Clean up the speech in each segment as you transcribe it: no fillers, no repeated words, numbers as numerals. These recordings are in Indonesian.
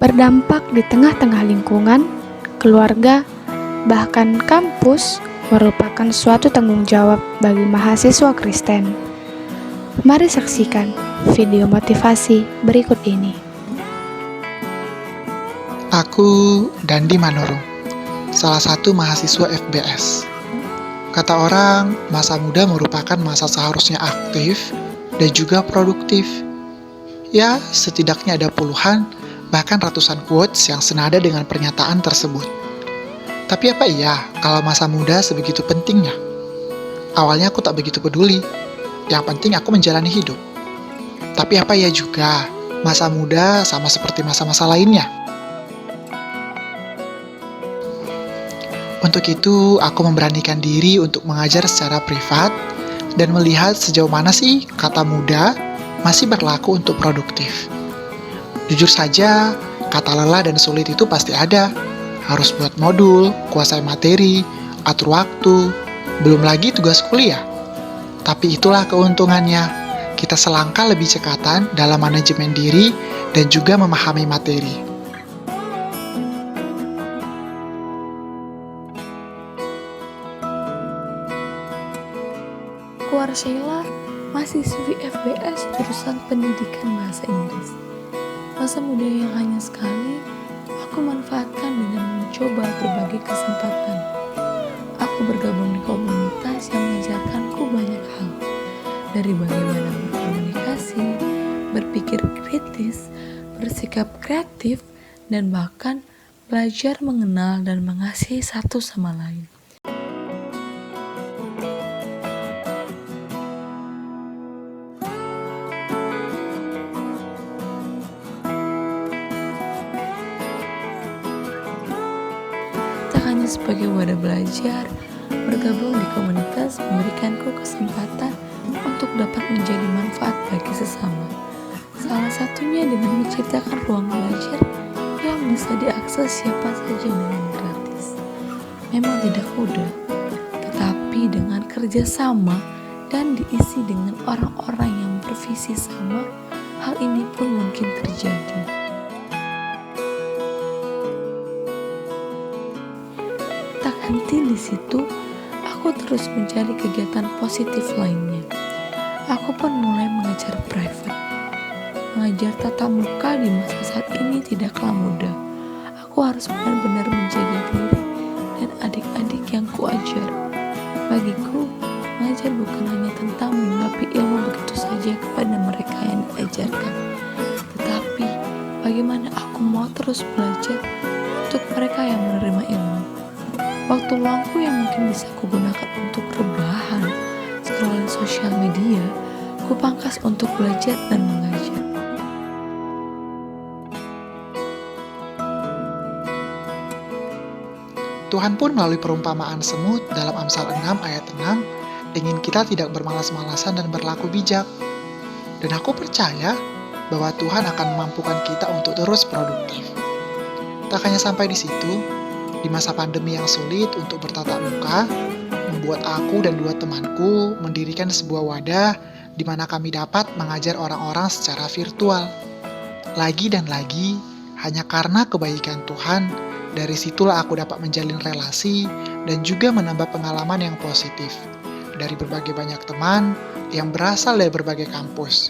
berdampak di tengah-tengah lingkungan, keluarga, bahkan kampus merupakan suatu tanggung jawab bagi mahasiswa Kristen. Mari saksikan video motivasi berikut ini. Aku Dandi Manurung, salah satu mahasiswa FBS. Kata orang, masa muda merupakan masa seharusnya aktif dan juga produktif. Ya, setidaknya ada puluhan, bahkan ratusan quotes yang senada dengan pernyataan tersebut. Tapi apa iya kalau masa muda sebegitu pentingnya? Awalnya aku tak begitu peduli, yang penting aku menjalani hidup. Tapi apa iya juga, masa muda sama seperti masa-masa lainnya? Untuk itu, aku memberanikan diri untuk mengajar secara privat dan melihat sejauh mana sih kata muda masih berlaku untuk produktif. Jujur saja, kata lelah dan sulit itu pasti ada. Harus buat modul, kuasai materi, atur waktu, belum lagi tugas kuliah. Tapi itulah keuntungannya, kita selangkah lebih cekatan dalam manajemen diri dan juga memahami materi. Aku Arsyaila, mahasiswi FBS jurusan Pendidikan Bahasa Inggris. Masa muda yang hanya sekali, aku manfaatkan dengan mencoba berbagai kesempatan. Aku bergabung di komunitas yang mengajarkanku banyak hal, dari bagaimana berkomunikasi, berpikir kritis, bersikap kreatif, dan bahkan belajar mengenal dan mengasihi satu sama lain. Tak hanya sebagai wadah belajar, bergabung di komunitas memberikanku kesempatan untuk dapat menjadi manfaat bagi sesama. Salah satunya dengan menciptakan ruang belajar yang bisa diakses siapa saja dengan gratis. Memang tidak mudah, tetapi dengan kerja sama dan diisi dengan orang-orang yang bervisi sama, hal ini pun mungkin terjadi. Tak henti di situ, aku terus mencari kegiatan positif lainnya. Aku pun mulai mengajar private. Mengajar tatap muka di masa saat ini tidaklah mudah. Aku harus benar-benar menjaga diri dan adik-adik yang kuajar. Bagiku, mengajar bukan hanya tentang menggapai ilmu begitu saja kepada mereka yang diajarkan, tetapi bagaimana aku mau terus belajar untuk mereka yang menerima ilmu. Waktu luangku yang mungkin bisa kugunakan untuk rebahan, scrolling sosial media, kupangkas untuk belajar dan mengajar. Tuhan pun melalui perumpamaan semut dalam Amsal 6 ayat 6 ingin kita tidak bermalas-malasan dan berlaku bijak. Dan aku percaya bahwa Tuhan akan memampukan kita untuk terus produktif. Tak hanya sampai di situ, di masa pandemi yang sulit untuk bertatap muka, membuat aku dan dua temanku mendirikan sebuah wadah di mana kami dapat mengajar orang-orang secara virtual. Lagi dan lagi, hanya karena kebaikan Tuhan, dari situlah aku dapat menjalin relasi dan juga menambah pengalaman yang positif dari berbagai banyak teman yang berasal dari berbagai kampus,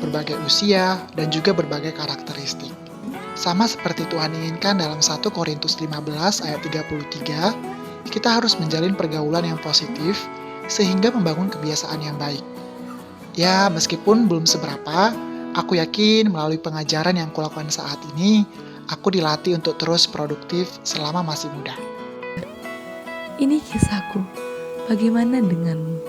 berbagai usia, dan juga berbagai karakteristik. Sama seperti Tuhan inginkan dalam 1 Korintus 15 ayat 33, kita harus menjalin pergaulan yang positif sehingga membangun kebiasaan yang baik. Ya, meskipun belum seberapa, aku yakin melalui pengajaran yang kulakukan saat ini, aku dilatih untuk terus produktif selama masih muda. Ini kisahku. Bagaimana denganmu?